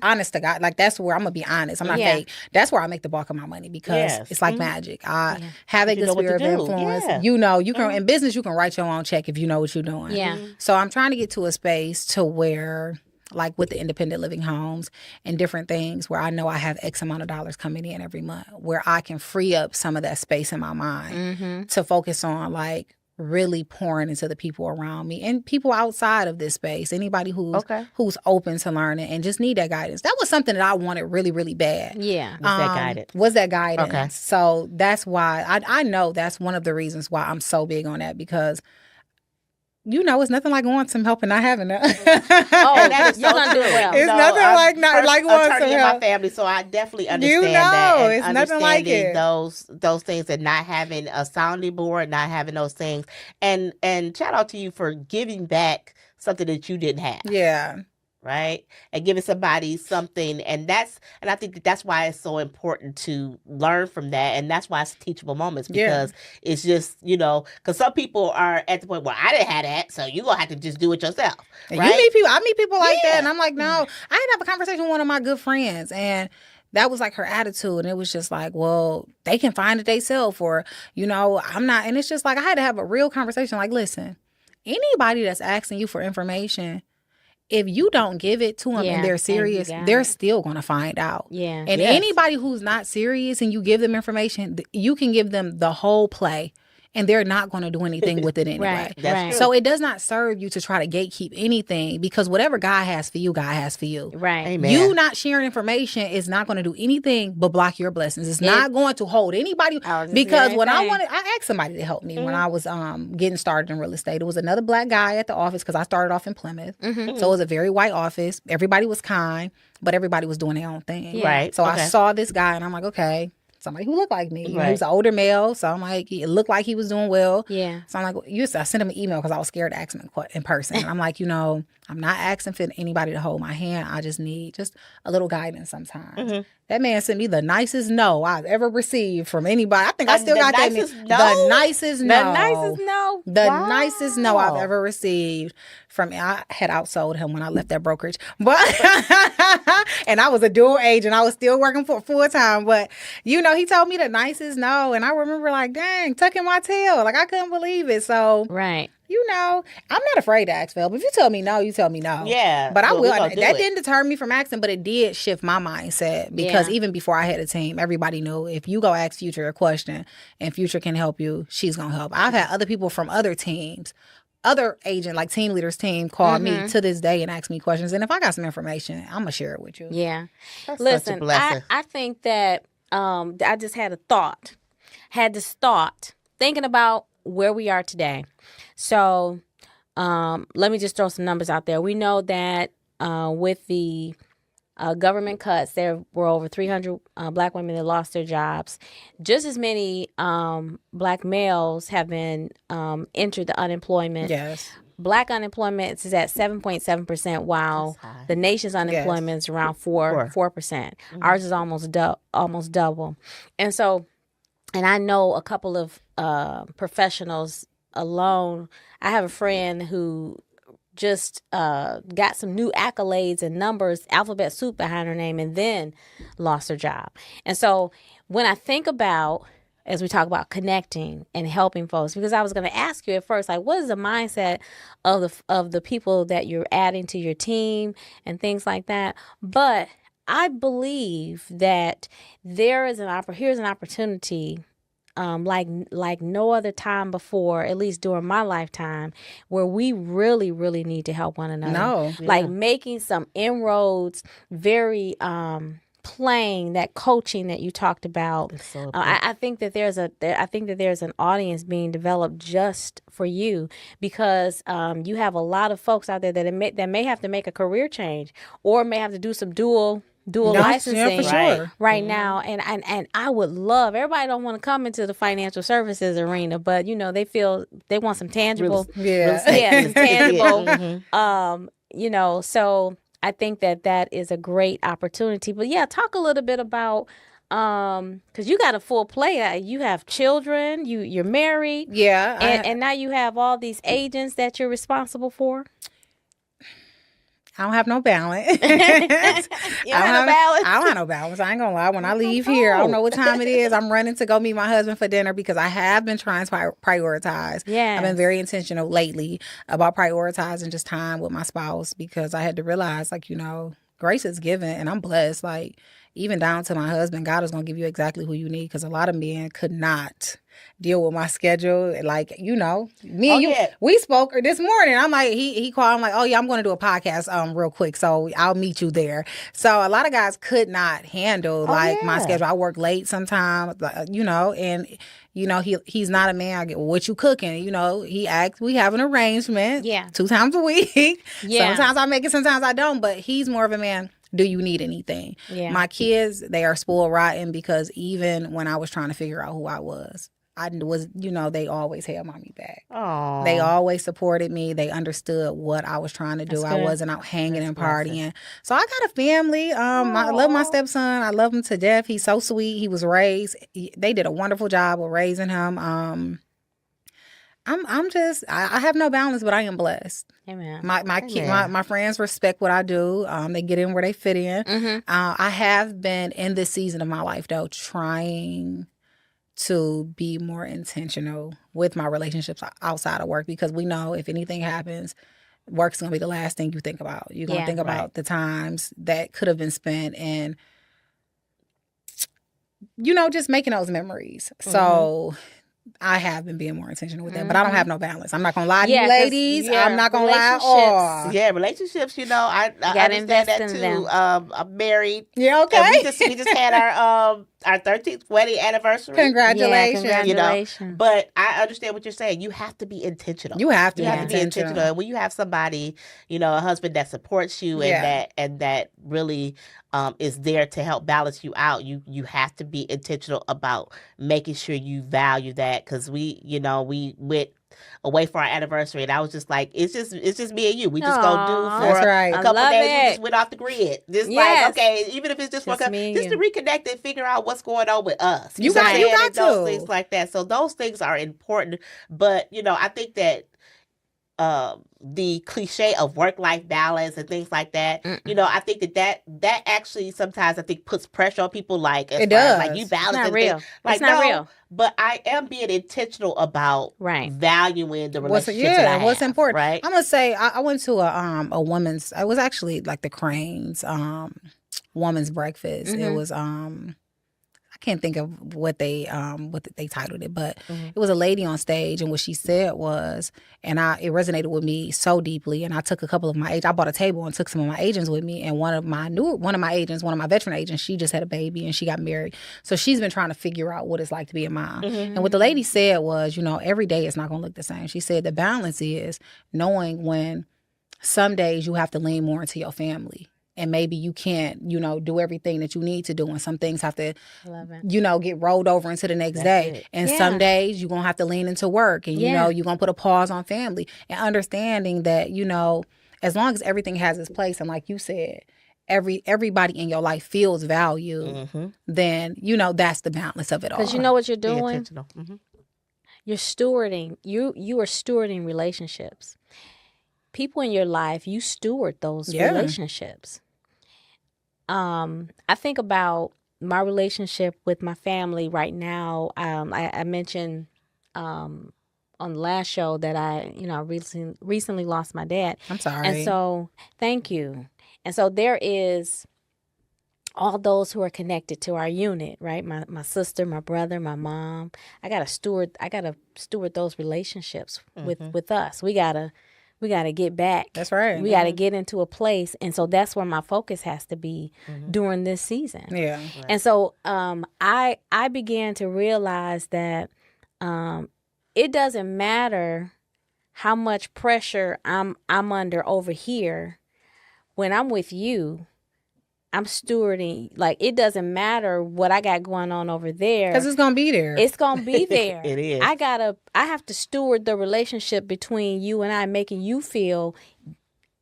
D: honest to God. Like, that's where I'm gonna be honest. I'm not
B: Yeah.
D: fake. That's where I make the bulk of my money because
C: Yes.
D: it's like magic. I have a
C: You
D: good
C: know what to
D: spirit of
C: do.
D: influence.
C: Yeah.
D: You can in business you can write your own check if you know what you're doing.
B: Yeah.
D: So I'm trying to get to a space to where, like with the independent living homes and different things, where I know I have X amount of dollars coming in every month, where I can free up some of that space in my mind to focus on like really pouring into the people around me and people outside of this space. Anybody who's open to learning and just need that guidance. That was something that I wanted really, really bad.
B: Yeah.
C: Was that guidance?
D: Was that guidance.
C: Okay.
D: So that's why I know that's one of the reasons why I'm so big on that, because it's nothing like wanting some help and not having that.
B: Oh,
C: And that is
B: you're
C: so
B: gonna do
C: true.
B: well.
D: It's nothing
C: I'm
D: like not
C: first
D: like wanting
C: attorney
D: some
C: in my
D: help.
C: family, so I definitely understand that. And
D: It's nothing like
C: understanding
D: it.
C: those things and not having a sounding board, not having those things. And shout out to you for giving back something that you didn't have.
D: Yeah.
C: Right, and giving somebody something, and I think that's why it's so important to learn from that, and that's why it's teachable moments, because it's just because some people are at the point where I didn't have that, so you gonna have to just do it yourself.
D: And
C: Right?
D: I meet people like that,
C: Yeah.
D: and I'm like, no. I had to have a conversation with one of my good friends, and that was like her attitude, and it was just like, well, they can find it themselves, or I'm not, and it's just like I had to have a real conversation. Like, listen, anybody that's asking you for information, if you don't give it to them
B: Yeah,
D: and they're
B: and you
D: serious,
B: got
D: they're
B: it.
D: still going to find out.
B: Yeah.
D: And
C: Yes.
D: anybody who's not serious and you give them information, you can give them the whole play and they're not going to do anything with it anyway.
B: Right.
C: That's
B: Right.
C: true.
D: So it does not serve you to try to gatekeep anything, because whatever God has for you, God has for you.
B: Right.
C: Amen.
D: You not sharing information is not going to do anything but block your blessings. It's not going to hold anybody.
B: I was just
D: Because
B: gonna
D: when
B: say.
D: I asked somebody to help me when I was getting started in real estate. It was another black guy at the office, because I started off in Plymouth.
B: Mm-hmm.
D: So it was a very white office. Everybody was kind, but everybody was doing their own thing.
B: Yeah.
C: Right.
D: So I
C: Okay.
D: saw this guy and I'm like, okay, somebody who looked like me. You know, he
C: Right.
D: was an older male. So I'm like, it looked like he was doing well.
B: Yeah.
D: So I'm like, I sent him an email because I was scared to ask him in person. And I'm like, I'm not asking for anybody to hold my hand. I just need just a little guidance sometimes.
C: Mhm.
D: That man sent me the nicest no I've ever received from anybody. I think I still
C: The
D: got that.
C: nicest
D: The
C: no?
D: nicest no.
B: The nicest no.
D: The
C: Wow.
D: nicest no I've ever received from. I had outsold him when I left that brokerage, but and I was a dual agent. I was still working for full time, but he told me the nicest no, and I remember like, dang, tucking my tail, like I couldn't believe it. So
B: Right.
D: I'm not afraid to ask for help. If you tell me no, you tell me no.
C: Yeah,
D: But I
C: but we
D: will.
C: gonna do
D: That
C: it.
D: didn't deter me from asking, but it did shift my mindset, because even before I had a team, everybody knew if you go ask Future a question and Future can help you, she's going to help. I've had other people from other teams, other agent, like team leaders team, call me to this day and ask me questions. And if I got some information, I'm going to share it with you.
B: Yeah.
C: That's such a
B: Listen,
C: blessing.
B: I think that I just had this thought, thinking about where we are today. So let me just throw some numbers out there. We know that with the government cuts, there were over 300 black women that lost their jobs. Just as many black males have been entered the unemployment.
D: Yes.
B: Black unemployment is at 7.7%, while
C: That's high.
B: the nation's unemployment is around 4%. Ours is almost double. And so, and I know a couple of professionals alone. I have a friend who just got some new accolades and numbers, alphabet soup behind her name, and then lost her job. And so when I think about, as we talk about connecting and helping folks, because I was going to ask you at first, like, what is the mindset of the people that you're adding to your team and things like that? But I believe that here's an opportunity like no other time before, at least during my lifetime, where we really, really need to help one another.
D: No.
B: Like making some inroads, very playing that coaching that you talked about.
C: It's so
B: I think that there's an audience being developed just for you, because you have a lot of folks out there that may have to make a career change, or may have to do some dual licensing
D: Yeah, for sure.
B: right now. And I would love, everybody don't want to come into the financial services arena, but they feel they want some tangible
D: Yeah.
B: some tangible
C: Mhm.
B: So I think that is a great opportunity. But yeah, talk a little bit about because you got a full plate. You have children, you're married,
D: Yeah.
B: and now you have all these agents that you're responsible for.
D: I don't have no balance.
B: You don't have no balance?
D: I don't have no balance. I ain't gonna lie. When I leave here, I don't know what time it is. I'm running to go meet my husband for dinner, because I have been trying to prioritize.
B: Yes.
D: I've been very intentional lately about prioritizing just time with my spouse, because I had to realize, like, grace is given and I'm blessed. Like, even down to my husband, God is going to give you exactly who you need, because a lot of men could not deal with my schedule. Like, me and you, we spoke this morning. I'm like, he called. I'm like, oh yeah, I'm going to do a podcast real quick, so I'll meet you there. So a lot of guys could not handle my schedule. I work late sometimes, and he's not a man. I get, well, what you cooking? He acts. We have an arrangement. 2 times a week. Sometimes I make it, sometimes I don't. But he's more of a man. Do you need anything? My kids, they are spoiled rotten, because even when I was trying to figure out who I was, they always held mommy back.
C: Aww.
D: They always supported me. They understood what I was trying to do. I wasn't out hanging and partying. So I got a family. I love my stepson. I love him to death. He's so sweet. He was raised. They did a wonderful job of raising him. I have no balance, but I am blessed.
B: Amen.
D: My friends respect what I do. They get in where they fit in.
B: Mm-hmm.
D: I have been in this season of my life, though, trying to be more intentional with my relationships outside of work, because we know if anything happens, work's going to be the last thing you think about. You're going to think about the times that could have been spent in, just making those memories. Mm-hmm. So I have been being more intentional with that, but I don't have no balance. I'm not going to lie to you ladies. I'm not going to lie.
C: Yeah, relationships, I understand that too. I'm married.
D: Yeah, okay.
C: We just had our 13th wedding anniversary.
D: Congratulations.
B: Congratulations.
C: But I understand what you're saying. You have to be intentional.
D: You have to
C: be intentional. And when you have somebody, a husband that supports you and that really is there to help balance you out, you have to be intentional about making sure you value that. Because we went away for our anniversary, and I was just like, it's just me and you. We just gonna do for a couple days. We just went off the grid. Like, okay, even if it's just to reconnect and figure out what's going on with us.
D: You got to.
C: Those things like that. So those things are important. But I think that the cliche of work-life balance and things like that, I think that actually sometimes I think puts pressure on people. Like,
D: it does.
C: Like, you balance.
B: It's not real.
C: Like,
B: it's not real.
C: But I am being intentional about valuing the relationships that I have.
D: What's important.
C: Right?
D: I'm gonna say I went to a woman's. It was actually like the Cranes woman's breakfast.
B: Mm-hmm.
D: It was I can't think of what they titled it, but it was a lady on stage, and what she said was, and it resonated with me so deeply. And I took a couple of my agents. I bought a table and took some of my agents with me. And one of my veteran agents, she just had a baby and she got married, so she's been trying to figure out what it's like to be a mom. Mm-hmm. And what the lady said was, every day it's not going to look the same. She said the balance is knowing when some days you have to lean more into your family. And maybe you can't, do everything that you need to do. And some things have to, get rolled over into the next day. And some days you're going to have to lean into work. And, you're going to put a pause on family. And understanding that, as long as everything has its place, and like you said, everybody in your life feels value, then, that's the balance of it all.
B: Because you know what you're doing?
C: Mm-hmm.
B: You're stewarding. You are stewarding relationships. People in your life, you steward those relationships. I think about my relationship with my family right now. I mentioned on the last show that I recently lost my dad.
D: I'm sorry.
B: And so, thank you. And so there is all those who are connected to our unit, right? My sister, my brother, my mom. I gotta steward those relationships with us. We gotta get back.
D: That's right.
B: We gotta get into a place, and so that's where my focus has to be during this season.
D: Yeah.
B: Right. And so I began to realize that it doesn't matter how much pressure I'm under over here. When I'm with you, I'm stewarding. Like, it doesn't matter what I got going on over there,
D: because it's gonna be there.
B: It's gonna be there.
C: It is.
B: I have to steward the relationship between you and I, making you feel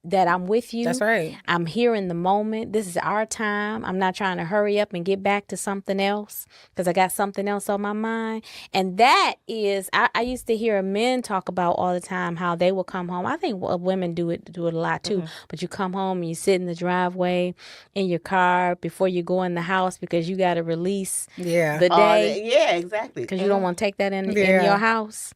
B: that I'm with you.
D: That's right.
B: I'm here in the moment. This is our time. I'm not trying to hurry up and get back to something else because I got something else on my mind. And that is, I used to hear men talk about all the time how they will come home. I think women do it a lot too. But you come home and you sit in the driveway in your car before you go in the house because you got to release the day.
C: Yeah, exactly.
B: Because you don't want to take that in your house.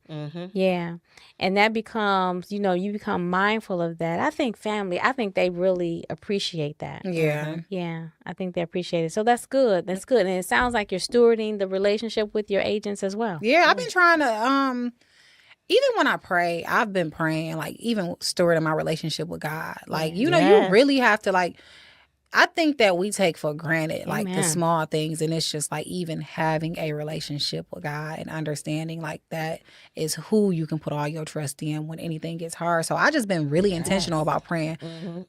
B: Yeah. And that becomes, you become mindful of that. I think family, I think they really appreciate that.
D: Yeah.
B: Yeah, I think they appreciate it. So that's good. That's good. And it sounds like you're stewarding the relationship with your agents as well.
D: Yeah, I've been trying to even when I pray, I've been praying, like even stewarding my relationship with God. Like, you know, you really have to like I think that we take for granted like the
B: Amen.
D: small things, and it's just like even having a relationship with God and understanding like that is who you can put all your trust in when anything gets hard. So I just been really intentional about praying,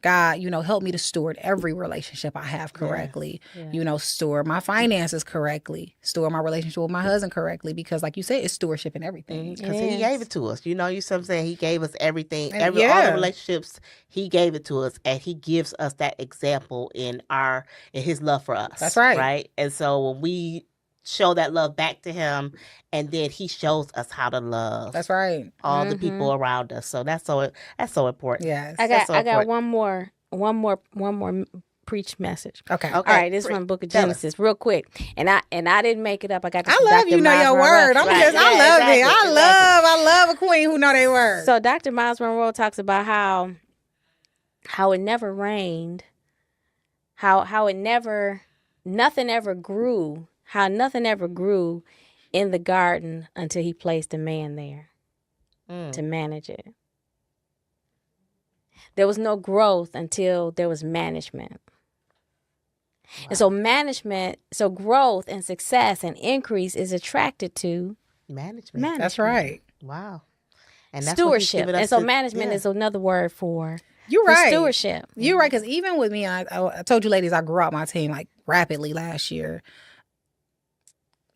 D: God, you know, help me to steward every relationship I have correctly, you know, steward my finances correctly, steward my relationship with my husband correctly, because like you said, it's stewardship in everything.
C: Because he gave it to us. You know, you see what I'm saying? He gave us everything.
D: And
C: All
D: yeah.
C: the relationships, he gave it to us, and he gives us that example in his love for us.
D: That's right.
C: Right? And so when we show that love back to him, and then he shows us how to love
D: That's right.
C: all the people around us. So that's so important.
D: Yes.
B: I
C: That's
B: got
C: so
B: I got
C: important.
B: one more preach message.
D: Okay.
C: Okay.
B: All right, this
C: Pre-
B: one Book of
C: tell us.
B: Genesis, real quick. And I didn't make it up. I got this
D: I
B: from
D: love
B: Dr.
D: you know
B: Miles
D: your
B: Monroe.
D: word. I'm
C: Right.
D: just, I
C: Yeah,
D: love
C: exactly,
D: it. I love a queen who know their word.
B: So Dr. Miles Monroe talks about how it never rained, how it never nothing ever grew, how nothing ever grew in the garden until he placed a man there to manage it. There was no growth until there was management. Wow. And so growth and success and increase is attracted to
C: management.
D: That's right.
C: Wow. And that's what he's
B: stewardship.
C: given us
B: And so
C: to-
B: management is another word for
D: You're right.
B: stewardship.
D: You're right, because even with me, I told you ladies, I grew out my team like rapidly last year.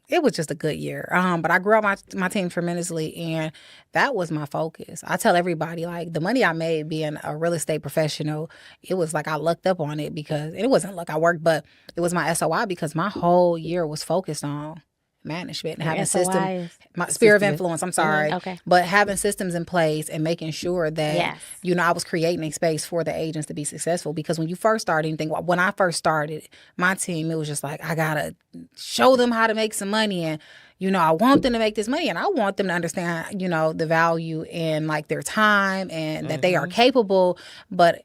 D: It was just a good year. But I grew out my team tremendously, and that was my focus. I tell everybody, like, the money I made being a real estate professional, it was like I lucked up on it because it wasn't luck I worked, but it was my SOI because my whole year was focused on management and having systems. My sphere of influence, I'm sorry.
B: Okay.
D: But having systems in place and making sure that, you know, I was creating a space for the agents to be successful. Because when you first start anything, when I first started my team, it was just like, I got to show them how to make some money. And, you know, I want them to make this money and I want them to understand, you know, the value in like their time and that they are capable. But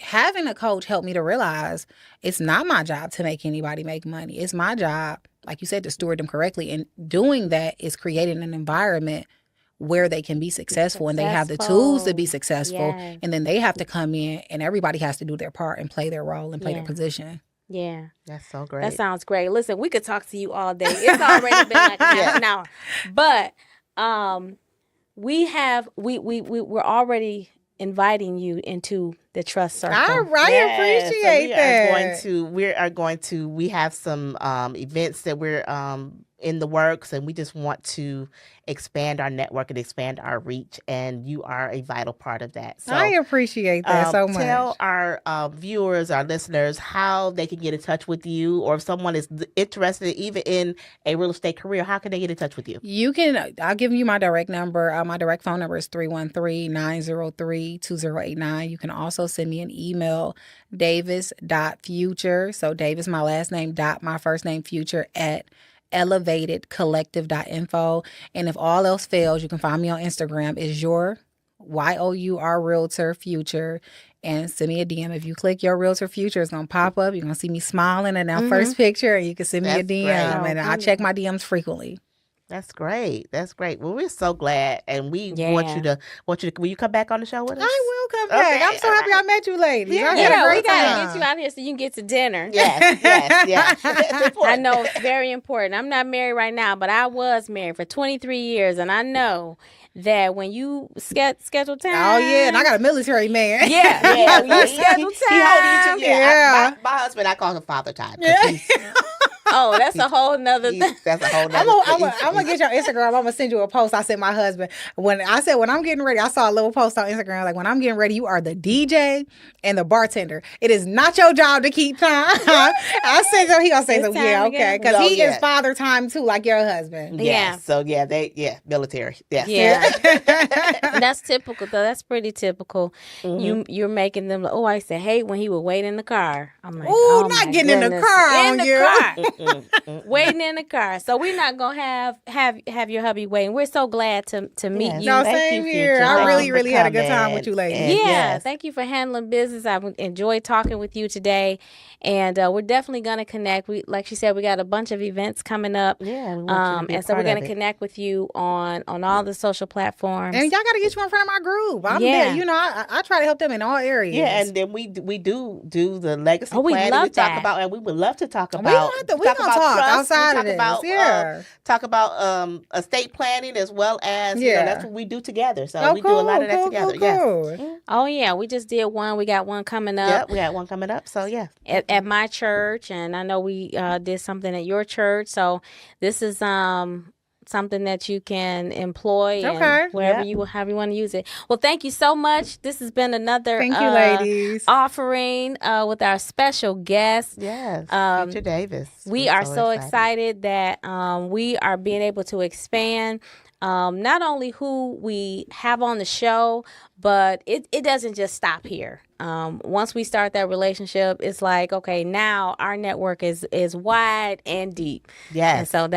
D: having a coach helped me to realize it's not my job to make anybody make money. It's my job, like you said, to steward them correctly. And doing that is creating an environment where they can be successful and they have the tools to be successful.
B: Yes.
D: And then they have to come in and everybody has to do their part and play their role and play their position.
B: Yeah.
C: That's so great.
B: That sounds great. Listen, we could talk to you all day. It's already been like half an hour. But we're already inviting you into the trust circle.
D: All right,
C: Yes,
D: appreciate
C: that. We have some events that we're in the works, and we just want to expand our network and expand our reach, and you are a vital part of that. So
D: I appreciate that so much.
C: Tell our viewers, our listeners, how they can get in touch with you, or if someone is interested even in a real estate career, how can they get in touch with you?
D: You can, I'll give you my direct number. My direct phone number is 313-903-2089. You can also send me an email, davis.future. So Davis, my last name, dot my first name, future, at elevatedcollective.info. And if all else fails, you can find me on Instagram. It's your YOUR Realtor Future. And send me a DM. If you click your Realtor Future, it's going to pop up. You're going to see me smiling in that first picture, and you can send me a
C: That's
D: DM.
C: great.
D: And I check my DMs frequently.
C: That's great. That's great. Well, we're so glad, and we want you to. Will you come back on the show with us?
D: I will come back.
C: Okay,
D: I'm so happy I met you ladies. I had a
B: Yeah, we
D: great
B: gotta
D: time.
B: get you out here so you can get to dinner.
C: Yes. It's
B: I
C: important.
B: know it's very important. I'm not married right now, but I was married for 23 years, and I know that when you schedule time.
D: Oh, yeah. And I got a military man.
B: Yeah, when you schedule
C: He holding you to,
D: Yeah.
C: my husband, I call him Father Time.
D: Yeah.
B: Oh, that's a whole nother thing.
C: That's a whole
D: I'm
C: nother
D: gonna get your Instagram. I'm gonna send you a post. I sent my husband when I'm getting ready. I saw a little post on Instagram like, when I'm getting ready, you are the DJ and the bartender. It is not your job to keep time. I say so. He gonna say
B: It's
D: so.
B: time
D: Yeah,
B: to
D: okay,
B: get-
D: because
C: Oh,
D: he
C: yeah.
D: is father time too, like your husband.
B: Yeah.
C: So military. Yes.
B: Yeah. That's typical though. That's pretty typical. You're making them like, oh, I used to hate when he would wait in the car. I'm like,
D: Ooh,
B: oh
D: not
B: my
D: getting in the
B: goodness.
D: car
B: In
D: on
B: the
D: you.
B: car. waiting in the car. So we're not gonna have your hubby waiting. We're so glad to meet
C: Yes.
B: you.
D: No,
C: Thank
D: same
C: you,
D: here.
C: Future.
D: I
C: Thank
D: really,
C: you for
D: really had a good time
C: coming.
D: with you ladies.
C: And
B: Yeah,
C: yes.
B: thank you for handling business. I enjoyed talking with you today, and we're definitely gonna connect. We, like she said, we got a bunch of events coming up.
C: Yeah, we want you to be a
B: and so we're
C: part
B: gonna
C: of it.
B: connect with you on all the social platforms.
D: And y'all got to get you in front of my group. I'm
B: Yeah.
D: there. You know, I try to help them in all areas.
C: Yeah, and then we do the legacy
B: Oh, we
C: planning.
B: love
C: we talk
B: that.
C: about, and we would love to talk
D: we
C: about.
D: gonna talk
C: trust, we
D: outside
C: talk
D: of this.
C: about,
D: Yeah.
C: talk about estate planning as well as that's what we do together. So
D: Oh,
C: we do a lot of that
D: cool,
C: together.
D: cool.
B: Oh yeah, we just did one. We got one coming
C: Yeah,
B: up
C: we got one coming up. So yeah,
B: at my church, and I know we did something at your church. So this is something that you can employ
D: Okay.
B: and wherever however you want to use it. Well, thank you so much. This has been another
D: Thank you, ladies.
B: offering with our special guest.
C: yes, Future Davis.
B: We
C: We're
B: are so excited that we are being able to expand not only who we have on the show, but it doesn't just stop here. Once we start that relationship, it's like, okay, now our network is wide and deep.
C: Yes.
B: And so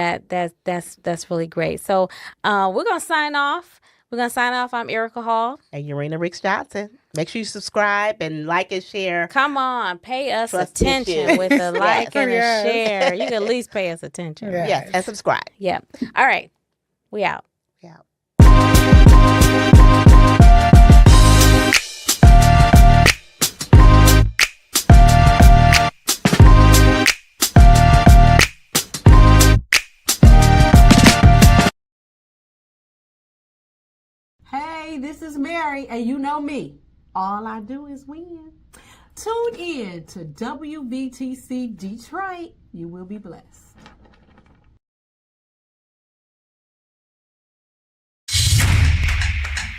B: that's really great. So we're gonna sign off. I'm Erica Hall.
C: And Urena Ricks Johnson. Make sure you subscribe and like and share.
B: Come on, pay us
C: Trust
B: attention
C: issues.
B: with a like and a
D: Yes.
B: share. You can at least pay us attention.
D: Yeah.
C: Yes, and subscribe.
B: Yep. All right. We out.
C: Yeah.
E: Hey, this is Mary, and you know me. All I do is win. Tune in to WVTC Detroit. You will be blessed.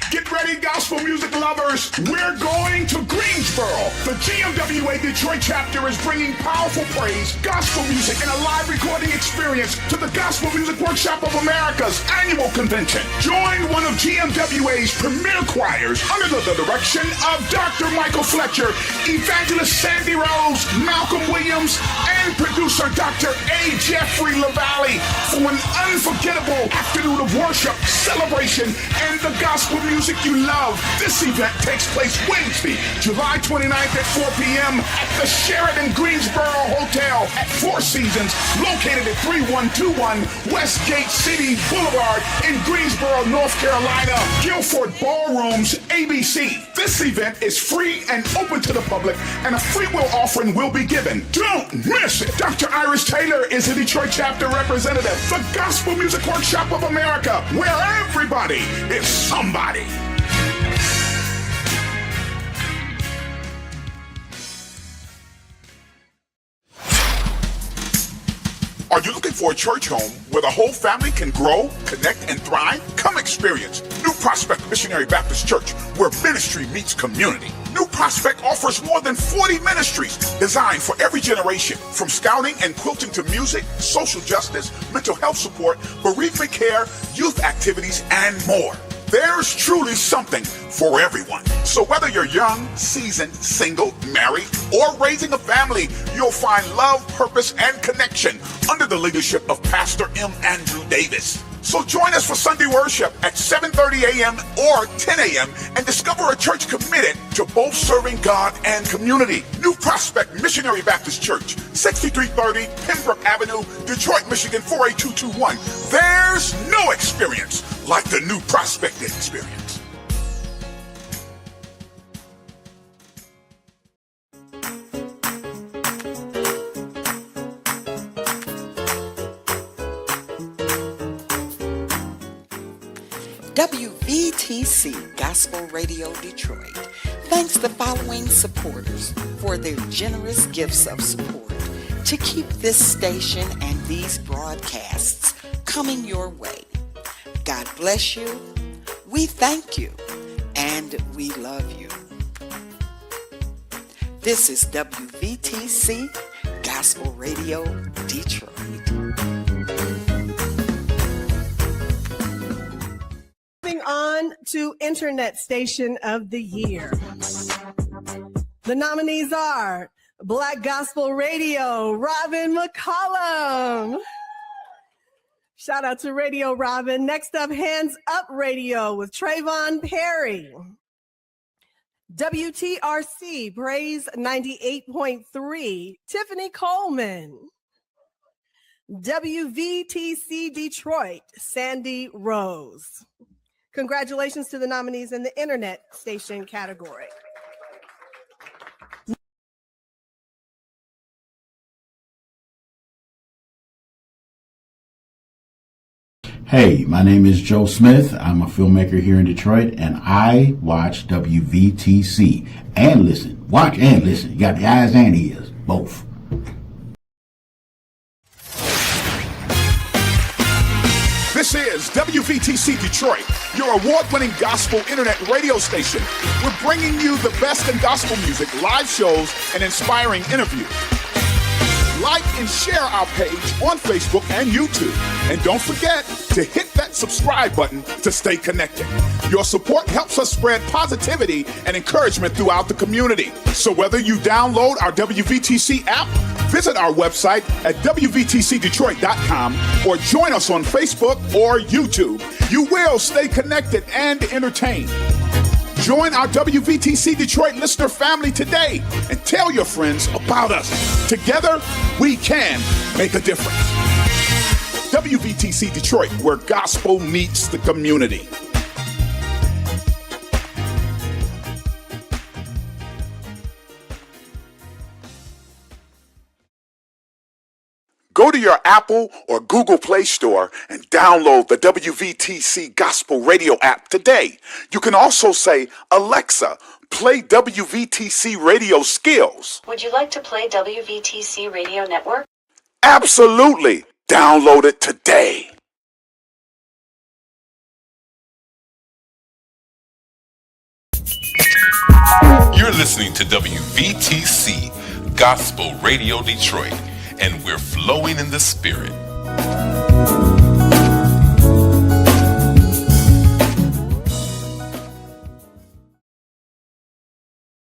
F: Get ready, gospel music lovers. We're going to Greensboro. The GMWA Detroit chapter is bringing powerful praise, gospel music, and a live recording experience to the Gospel Music Workshop of America's annual convention. Join one of GMWA's premier choirs under the direction of Dr. Michael Fletcher, Evangelist Sandy Rose, Malcolm Williams, and producer Dr. A. Jeffrey LaValle for an unforgettable afternoon of worship, celebration, and the gospel music you love. This event takes place Wednesday, July 29th at 4 p.m. at the Sheraton Greensboro Hotel at Four Seasons, located at 3121 Westgate City Boulevard in Greensboro, North Carolina. Guilford Ballrooms, ABC. This event is free and open to the public, and a free will offering will be given. Don't miss it. Dr. Iris Taylor is a Detroit chapter representative. The Gospel Music Workshop of America, where everybody is somebody. Are you looking for a church home where the whole family can grow, connect, and thrive? Come experience New Prospect Missionary Baptist Church, where ministry meets community. New Prospect offers more than 40 ministries designed for every generation, from scouting and quilting to music, social justice, mental health support, bereavement care, youth activities, and more. There's truly something for everyone. So whether you're young, seasoned, single, married, or raising a family, you'll find love, purpose, and connection under the leadership of Pastor M. Andrew Davis. So join us for Sunday worship at 7:30 a.m. or 10 a.m. and discover a church committed to both serving God and community. New Prospect Missionary Baptist Church, 6330 Pembroke Avenue, Detroit, Michigan, 48221. There's no experience like the New Prospect experience.
G: WVTC Gospel Radio Detroit thanks the following supporters for their generous gifts of support to keep this station and these broadcasts coming your way. God bless you, we thank you, and we love you. This is WVTC Gospel Radio Detroit.
H: Moving on to Internet Station of the Year. The nominees are Black Gospel Radio, Robin McCollum. Shout out to Radio Robin. Next up, Hands Up Radio with Trayvon Perry. WTRC, Praise 98.3, Tiffany Coleman. WVTC Detroit, Sandy Rose. Congratulations to the nominees in the Internet Station category.
I: Hey, my name is Joe Smith. I'm a filmmaker here in Detroit, and I watch WVTC and listen. Watch and listen. You got the eyes and ears, both.
F: This is WVTC Detroit, your award-winning gospel internet radio station. We're bringing you the best in gospel music, live shows, and inspiring interviews. Like and share our page on Facebook and YouTube. And don't forget to hit that subscribe button to stay connected. Your support helps us spread positivity and encouragement throughout the community. So whether you download our WVTC app, visit our website at WVTCDetroit.com, or join us on Facebook or YouTube, you will stay connected and entertained. Join our WVTC Detroit listener family today and tell your friends about us. Together, we can make a difference. WVTC Detroit, where gospel meets the community. Go to your Apple or Google Play Store and download the WVTC Gospel Radio app today. You can also say, Alexa, play WVTC Radio Skills.
J: Would you like to play WVTC Radio Network?
F: Absolutely. Download it today.
A: You're listening to WVTC Gospel Radio Detroit, and we're flowing in the Spirit.